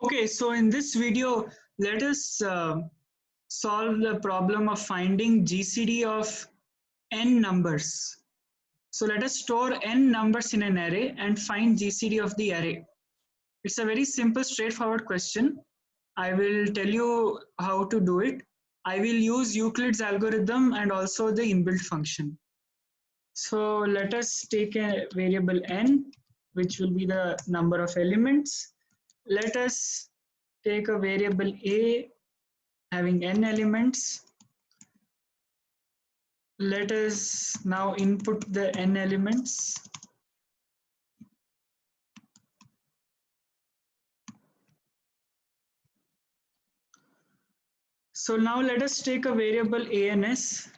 Okay, so in this video, let us solve the problem of finding GCD of n numbers. So let us store n numbers in an array and find GCD of the array. It's a very simple, straightforward question. I will tell you how to do it. I will use Euclid's algorithm and also the inbuilt function. So let us take a variable n, which will be the number of elements. Let us take a variable a having n elements. Let us now input the n elements. So now let us take a variable ans.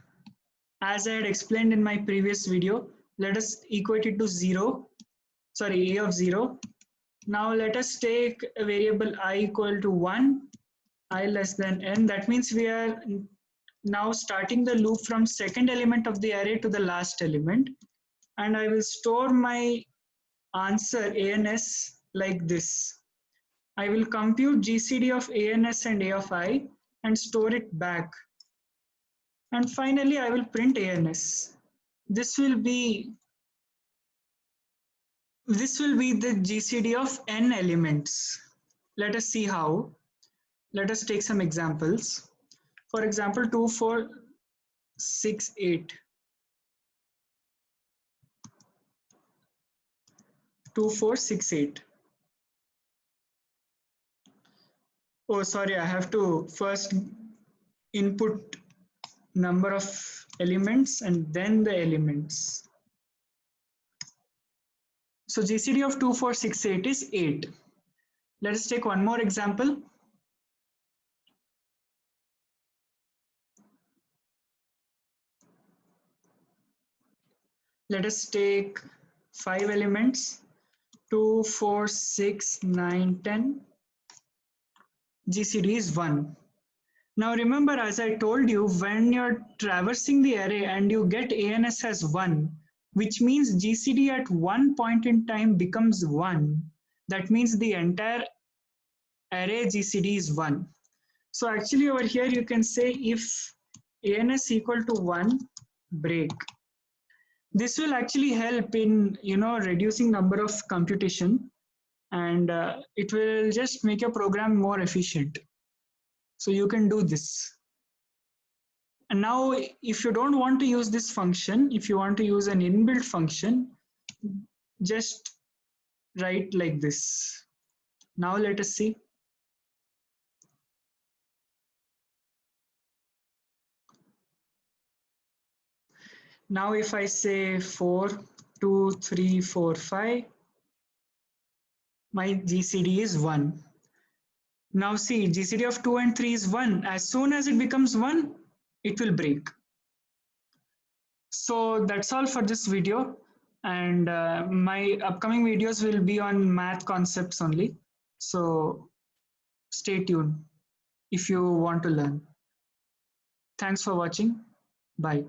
As I had explained in my previous video, let us equate it to 0, sorry, a of 0. Now let us take a variable I equal to 1, I less than n. That means we are now starting the loop from second element of the array to the last element. And I will store my answer ans like this. I will compute GCD of ans and a of I and store it back. And finally, I will print ans. This will be the GCD of n elements. Let us see how. Let us take some examples. For example, 2, 4, 6, 8. 2, 4, 6, 8. Oh, sorry, I have to first input number of elements and then the elements. So GCD of 2, 4, 6, 8 is 8. Let us take one more example. Let us take 5 elements, 2, 4, 6, 9, 10. GCD is 1. Now remember, as I told you, when you're traversing the array and you get ans as 1, which means GCD at one point in time becomes 1. That means the entire array GCD is 1. So actually over here you can say if ans equal to 1, break. This will actually help in reducing number of computation, and it will just make your program more efficient. So you can do this. And now if you don't want to use this function, if you want to use an inbuilt function, just write like this. Now let us see. Now if I say 4, 2, 3, 4, 5, my GCD is 1. Now see, GCD of 2 and 3 is 1. As soon as it becomes 1, it will break. So that's all for this video. And my upcoming videos will be on math concepts only. So stay tuned if you want to learn. Thanks for watching. Bye.